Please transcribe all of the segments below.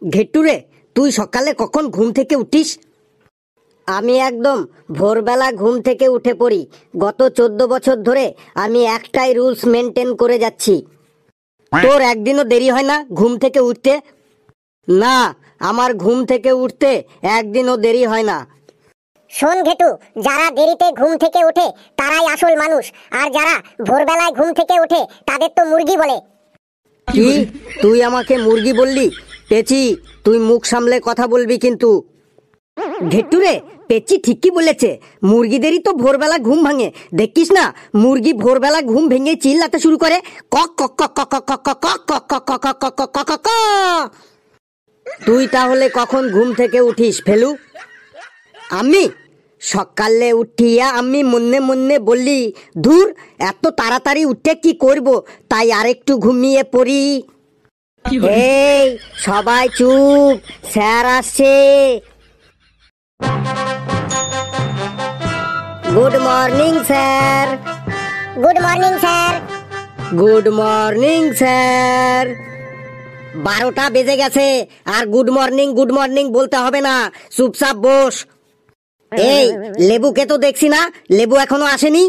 ঘেট্টুরে, তুই সকালে কখন ঘুম থেকে উঠিস? আমি একদম ভোরবেলা ঘুম থেকে উঠে পড়ি। গত 14 বছর ধরে আমি একটাই রুলস মেনটেন করে যাচ্ছি। তোর একদিনও দেরি হয় না ঘুম থেকে উঠতে? না, আমার ঘুম থেকে উঠতে একদিনও দেরি হয় না। শোন ঘেটু, যারা দেরিতে ঘুম থেকে ওঠে তারাই আসল মানুষ, আর যারা ভোরবেলায় ঘুম থেকে ওঠে তাদের তো মুরগি বলে। কি, তুই আমাকে মুরগি বললি? পেচি, তুই মুখ সামলে কথা বলবি কিন্তু। ঘেট্টুরে, পেচি ঠিকই বলেছে, মুরগিদেরই তো ভোরবেলা ঘুম ভাঙে। দেখিস না, মুরগি ভোরবেলা ঘুম ভেঙে চিল্লাতে শুরু করে, কক কক কক কক কক কক কক কক কক কক কক কক কক কক। তুই তাহলে কখন ঘুম থেকে উঠিস ফেলু? আমি সকালে উঠিয়া আমি মনে মনে বললি, ধুর, এত তাড়াতাড়ি উঠে কি করব, তাই আরেকটু ঘুমিয়ে পড়ি। এই সবাই চুপ, স্যার আসছে। Good morning sir. Good morning sir. Good morning sir. 12টা বেজে গেছে, আর গুড মর্নিং বলতে হবে না, চুপচাপ বস। এই লেবুকে তো দেখছি না, লেবু এখনো আসেনি।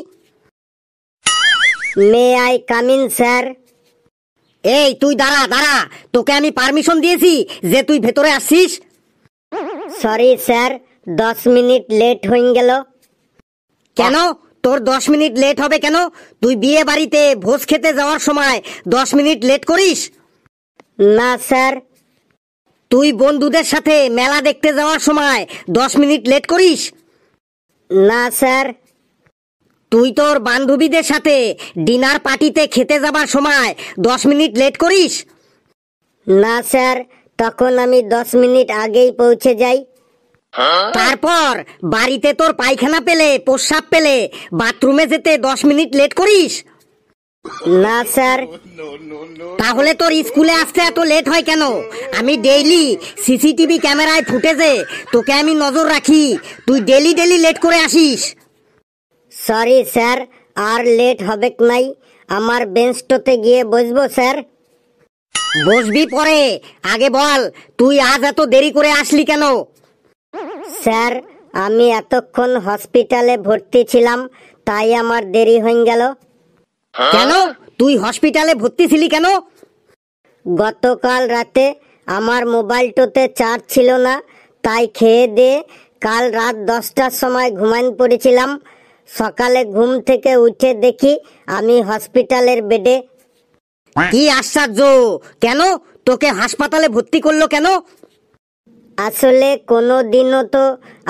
May I come in sir? এই তুই দাঁড়া দাঁড়া, তোকে আমি পারমিশন দিয়েছি যে তুই ভেতরে আসছিস। সরি স্যার, 10 মিনিট লেট হয়ে গেল। কেন তোর 10 মিনিট লেট হবে কেন? তুই বিয়ে বাড়িতে ভোজ খেতে যাওয়ার সময় 10 মিনিট লেট করিস? না স্যার। তুই বন্ধুদের সাথে মেলা দেখতে যাওয়ার সময় 10 মিনিট লেট করিস? না স্যার। তুই তোর বান্ধবীদের সাথে ডিনার পার্টিতে খেতে যাবার সময় 10 মিনিট লেট করিস? না স্যার, তখন আমি 10 মিনিট আগেই পৌঁছে যাই। তারপর বাড়িতে তোর পায়খানা পেলে, প্রস্রাব পেলে বাথরুমে যেতে 10 মিনিট লেট করিস? না স্যার। তাহলে তোর স্কুলে আসতে এত লেট হয় কেন? আমি ডেইলি সিসিটিভি ক্যামেরায় ফুটেজে তোকে আমি নজর রাখি, তুই ডেইলি লেট করে আসিস। সরি স্যার, আর লেট হবে নাই। আমার বেঞ্চটাতে গিয়ে বসবো স্যার? বসবি পরে, আগে বল তুই আজ এত দেরি করে আসলি কেন? স্যার, আমি এতক্ষণ হসপিটালে ভর্তি ছিলাম, তাই আমার দেরি হয়ে গেল। কেন তুই হসপিটালে ভর্তি ছিলি কেন? গতকাল রাতে আমার মোবাইলটাতে চার্জ ছিল না, তাই খেয়ে দিয়ে কাল রাত 10টার সময় ঘুমাইন পড়েছিলাম। সকালে ঘুম থেকে উঠে দেখি আমি হসপিটালের বেডে। কি আশ্চর্য, কেন তোকে হাসপাতালে ভর্তি করলো কেন? আসলে কোনো দিনও তো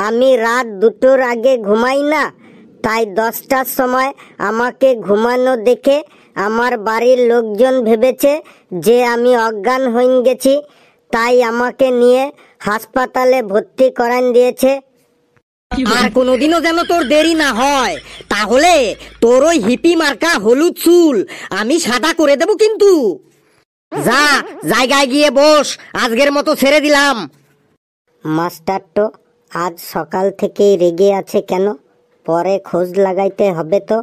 আমি রাত 2টোর আগে ঘুমাই না, তাই 10টার সময় আমাকে ঘুমানো দেখে আমার বাড়ির লোকজন ভেবেছে যে আমি অজ্ঞান হয়ে গেছি, তাই আমাকে নিয়ে হাসপাতালে ভর্তি করান দিয়েছে। আর কোনোদিনও যেন তোর দেরি না হয়, তাহলে তোর ওই হিপি মার্কা হলুদ চুল আমি সাদা করে দেব কিন্তু। যা, জায়গায় গিয়ে বস, আজকের মতো ছেড়ে দিলাম। মাস্টার তো আজ সকাল থেকেই রেগে আছে কেন? পরে খোঁজ লাগাইতে হবে তো।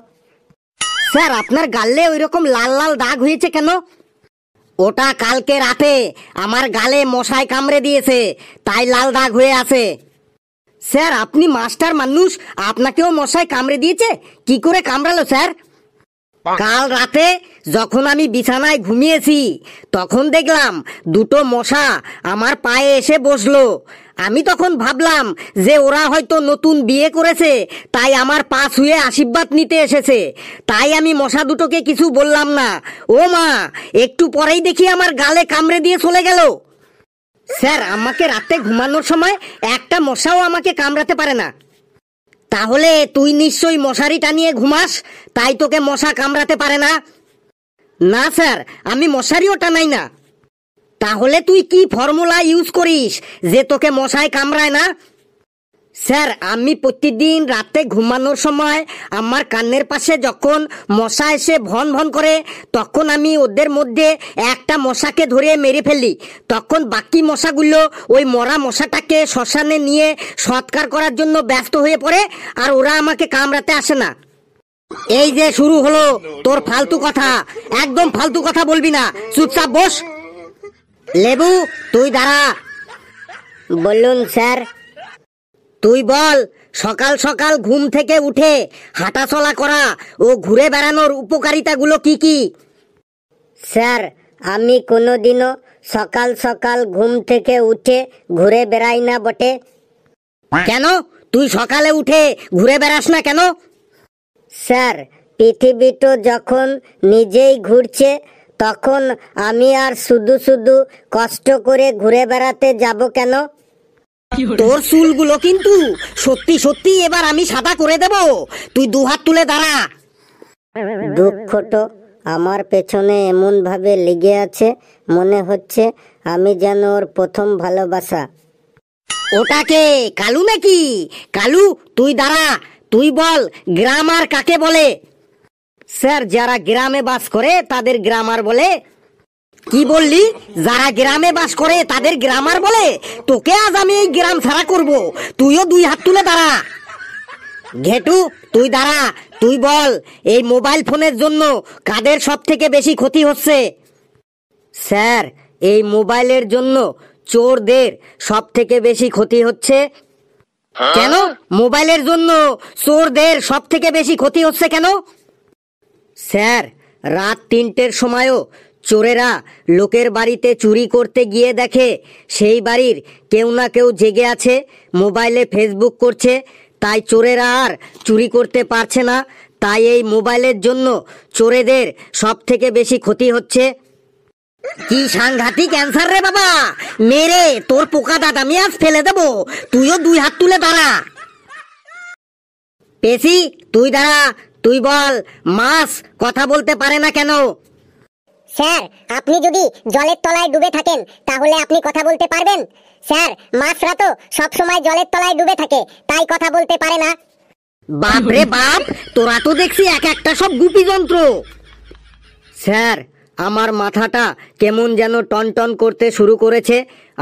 স্যার, আপনার গালে ওইরকম লাল লাল দাগ হয়েছে কেন? ওটা কালকে রাতে আমার গালে মশায় কামড়ে দিয়েছে, তাই লাল দাগ হয়ে আছে। স্যার, আপনি মাস্টার মানুষ, আপনাকেও মশায় কামড়ে দিয়েছে? কি করে কামড়ালো স্যার? কাল রাতে যখন আমি বিছানায় ঘুমিয়েছি তখন দেখলাম 2টো মশা আমার পায়ে এসে বসলো। আমি তখন ভাবলাম যে ওরা হয়তো নতুন বিয়ে করেছে, তাই আমার পা ছুঁয়ে আশীর্বাদ নিতে এসেছে, তাই আমি মশা দুটোকে কিছু বললাম না। ও মা, একটু পরেই দেখি আমার গালে কামড়ে দিয়ে চলে গেল। স্যার, আমাকে রাতে ঘুমানোর সময় একটা মশাও আমাকে কামড়াতে পারে না। তাহলে তুই নিশ্চয়ই মশারি টানিয়ে ঘুমাস, তাই তোকে মশা কামড়াতে পারে না। না স্যার, আমি মশারিও টানাই না। তাহলে তুই কি ফর্মুলা ইউজ করিস যে তোকে মশায় কামড়ায় না? স্যার, আমি প্রতিদিন রাতে ঘুমানোর সময় আমার কানের পাশে যখন মশা এসে ভন ভন করে, তখন আমি ওদের মধ্যে একটা মশাকে ধরে মেরে ফেলি। তখন বাকি মশাগুলো ওই মরা মশাটাকে শ্মশানে নিয়ে সৎকার করার জন্য ব্যস্ত হয়ে পড়ে, আর ওরা আমাকে কামড়াতে আসে না। এই যে শুরু হলো তোর ফালতু কথা, একদম ফালতু কথা বলবি না, চুপচাপ বস। লেবু, তুই দাঁড়া। বলুন স্যার। তুই বল, সকাল সকাল ঘুম থেকে উঠে হাঁটাচলা করা ও ঘুরে বেড়ানোর উপকারিতাগুলো কি কি? স্যার, আমি কোনোদিনও সকাল সকাল ঘুম থেকে উঠে ঘুরে বেড়াই না বটে। কেন তুই সকালে উঠে ঘুরে বেড়াস না কেন? স্যার, পৃথিবী তো যখন নিজেই ঘুরছে, তখন আমি আর শুধু শুধু কষ্ট করে ঘুরে বেড়াতে যাব কেন? তোর চুলগুলো কিন্তু সত্যি সত্যি এবার আমি সাদা করে দেব। তুই দুহাত তুলে দাঁড়া। দুঃখটো আমার পেছনে এমন ভাবে লেগে আছে, মনে হচ্ছে আমি যেন ওর প্রথম ভালোবাসা। ওটাকে কালু নাকি? কালু তুই দাঁড়া। তুই বল, গ্রামার কাকে বলে? স্যার, যারা গ্রামে বাস করে তাদের গ্রামার বলে। কি বললি? যারা গ্রামে বাস করে তাদের গ্রামার বলে? তোকে আজ আমি এই গ্রাম ছাড়া করব। তুইও দুই হাত তুলে দাঁড়া। ঘেটু তুই দাঁড়া। তুই বল, এই মোবাইল ফোনের জন্য কাদের সব থেকে বেশি ক্ষতি হচ্ছে? স্যার, এই মোবাইলের জন্য চোরদের সব থেকে বেশি ক্ষতি হচ্ছে। কেন মোবাইলের জন্য চোরদের সব থেকে বেশি ক্ষতি হচ্ছে কেন? স্যার, রাত 3টের সময়ও চোরেরা লোকের বাড়িতে চুরি করতে গিয়ে দেখে সেই বাড়ির কেউ না কেউ জেগে আছে, মোবাইলে ফেসবুক করছে, তাই চোরেরা আর চুরি করতে পারছে না। তাই এই মোবাইলের জন্য চোরেদের সব থেকে বেশি ক্ষতি হচ্ছে। কি সাংঘাতিক অ্যান্সার রে বাবা! মেরে তোর পোকা দাঁত আমি আজ ফেলে দেব। তুইও দুই হাত তুলে দাঁড়া। পেশি তুই দাঁড়া। তুই বল, মাছ কথা বলতে পারে না কেন? স্যার, আপনি যদি জলের তলায় ডুবে থাকেন তাহলে আপনি কথা বলতে পারবেন? স্যার, মাছরা তো সব সময় জলের তলায় ডুবে থাকে, তাই কথা বলতে পারে না। বাপ রে বাপ, তোরা তো দেখছি এক একটা সব গুপি যন্ত্র। স্যার, আমার মাথাটা কেমন যেন টনটন করতে শুরু করেছে।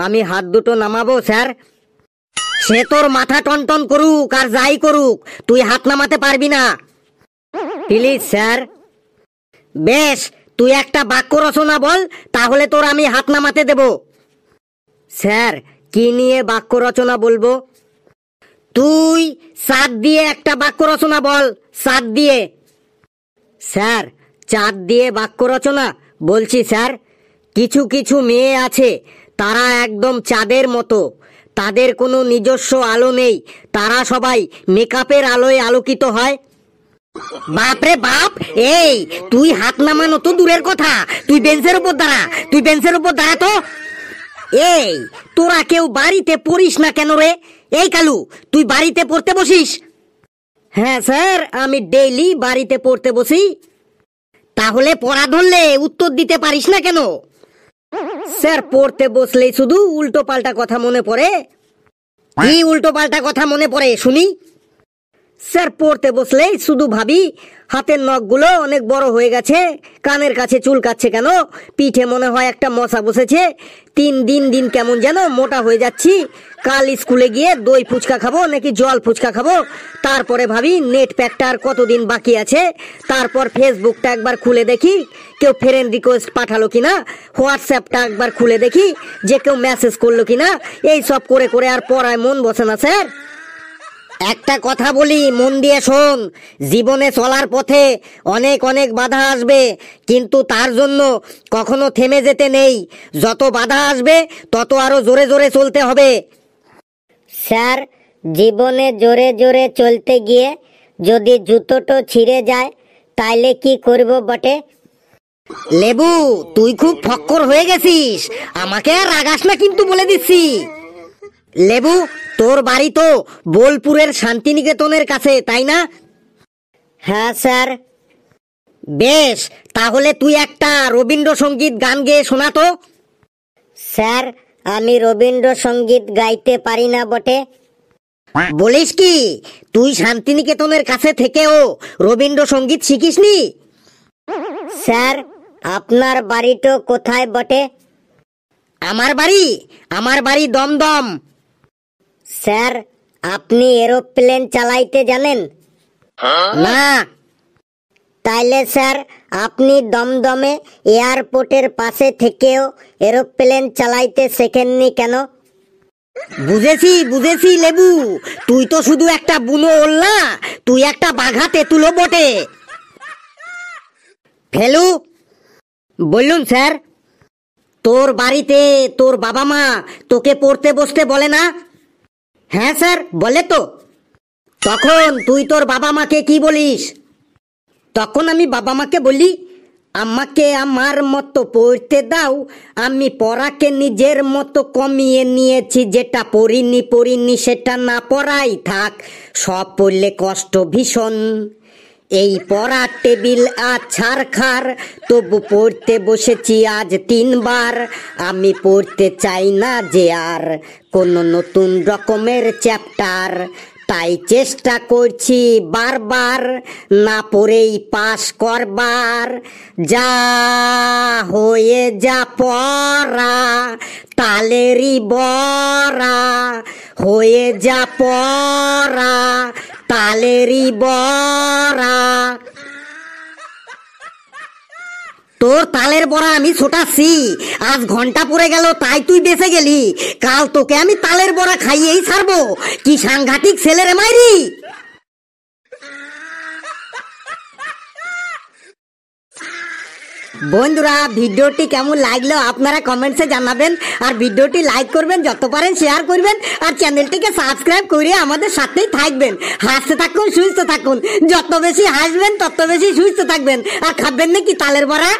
আমি হাত দুটো নামাবো স্যার? সে তোর মাথা টনটন করুক আর যাই করুক, তুই হাত নামাতে পারবি না। Please sir. বেশ, তুই একটা বাক্য রচনা বল, তাহলে তোর আমি হাত নামাতে দেব। স্যার, কি নিয়ে বাক্য রচনা বলবো? তুই চাঁদ দিয়ে একটা বাক্য রচনা বল। চাঁদ দিয়ে। স্যার, চাঁদ দিয়ে বাক্য রচনা বলছি স্যার। কিছু কিছু মেয়ে আছে, তারা একদম চাঁদের মতো। তাদের কোনো নিজস্ব আলো নেই, তারা সবাই মেকআপের আলোয় আলোকিত হয়। বাপরে বাপ, এই তুই হাত নামানো তো দূরের কথা, তুই বেঞ্চের উপর দাঁড়া। তুই বেঞ্চের উপর দাঁড়া তো। এই তোরা কেউ বাড়িতে পড়িস না কেন রে? এই কালু, তুই বাড়িতে পড়তে বসিস? হ্যাঁ স্যার, আমি ডেইলি বাড়িতে পড়তে বসি। তাহলে পড়া ধরলে উত্তর দিতে পারিস না কেন? স্যার, পড়তে বসলেই শুধু উল্টো পাল্টা কথা মনে পড়ে। কি উল্টো পাল্টা কথা মনে পড়ে শুনি? স্যার, পড়তে বসলেই শুধু ভাবি হাতের নখগুলো অনেক বড় হয়ে গেছে, কানের কাছে চুলকাচ্ছে কেন, পিঠে মনে হয় একটা মশা বসেছে, দিন দিন কেমন যেন মোটা হয়ে যাচ্ছি। কাল স্কুলে গিয়ে দই ফুচকা খাবো নাকি জল ফুচকা খাবো। তারপরে ভাবি নেট প্যাকটা আর কতদিন বাকি আছে। তারপর ফেসবুকটা একবার খুলে দেখি কেউ ফ্রেন্ড রিকোয়েস্ট পাঠালো কিনা, হোয়াটসঅ্যাপটা একবার খুলে দেখি যে কেউ মেসেজ করলো কিনা। এই সব করে করে আর পড়ায় মন বসে না স্যার। একটা কথা বলি, মন দিয়ে শোন। জীবনে চলার পথে অনেক অনেক বাধা আসবে, কিন্তু তার জন্য কখনো থেমে যেতে নেই। যত বাধা আসবে তত আরো জোরে জোরে চলতে হবে। স্যার, জীবনে জোরে জোরে চলতে গিয়ে যদি জুতোটো ছিঁড়ে যায় তাইলে কি করব বটে? লেবু, তুই খুব ফক্কর হয়ে গেছিস, আমাকে আর রাগাস না কিন্তু বলে দিচ্ছি। লেবু, তোর বাড়ি তো বোলপুরের শান্তিনিকেতনের কাছে, তাই না? হ্যাঁ স্যার। বেশ, তাহলে তুই একটা রবীন্দ্রসঙ্গীত গান গেয়ে শোনা তো। স্যার, আমি রবীন্দ্রসঙ্গীত গাইতে পারি না বটে। বলিস কি? তুই শান্তিনিকেতনের কাছে থেকেও রবীন্দ্রসঙ্গীত শিখিসনি? স্যার, আপনার বাড়িটা কোথায় বটে? আমার বাড়ি দমদম। স্যার, আপনি এরোপ্লেন চালাইতে জানেন? না। তাইলে স্যার আপনি দমদমে এয়ারপোর্টের পাশে থেকেও এরোপ্লেন চালাইতে শেখেননি কেন? বুঝেছি বুঝেছি লেবু, তুই তো শুধু একটা বুনো ওল্লা, তুই একটা বাঘা তেঁতুলো বটে। ফেলু, বললুন স্যার। তোর বাড়িতে তোর বাবা মা তোকে পড়তে বসতে বলে না? হ্যাঁ স্যার বলে তো। তখন তুই তোর বাবা মাকে কি বলিস? তখন আমি বাবা মাকে বলি, আমাকে আমার মতো পড়তে দাও, আমি পড়াকে নিজের মতো কমিয়ে নিয়েছি, যেটা পড়িনি সেটা না পড়াই থাক, সব পড়লে কষ্ট ভীষণ। এই পড়ার টেবিল আজ ছাড়খার, তবু পড়তে বসেছি আজ 3 বার। আমি পড়তে চাই না যে আর কোনো নতুন রকমের চ্যাপ্টার, তাই চেষ্টা করছি বারবার না পড়েই পাস করবার। যা হয়ে যা পড়া তালেরই বড়া, হয়ে যা পড়া তালেরই বড়া। তোর তালের বড়া আমি ছোটাচ্ছি, আজ ঘন্টা পড়ে গেল তাই তুই বেঁচে গেলি, কাল তোকে আমি তালের বড়া খাইয়েই ছাড়বো। কি সাংঘাতিক ছেলে রে মাইরি। বন্ধুরা, ভিডিওটি কেমন লাগলো আপনারা কমেন্টসে জানাবেন, আর ভিডিওটি লাইক করবেন, যত পারেন শেয়ার করবেন, আর চ্যানেলটিকে সাবস্ক্রাইব করে আমাদের সাথেই থাকবেন। হাসতে থাকুন, সুস্থ থাকুন, যত বেশি হাসবেন তত বেশি সুস্থ থাকবেন। আর খাবেন নাকি তালের বড়া?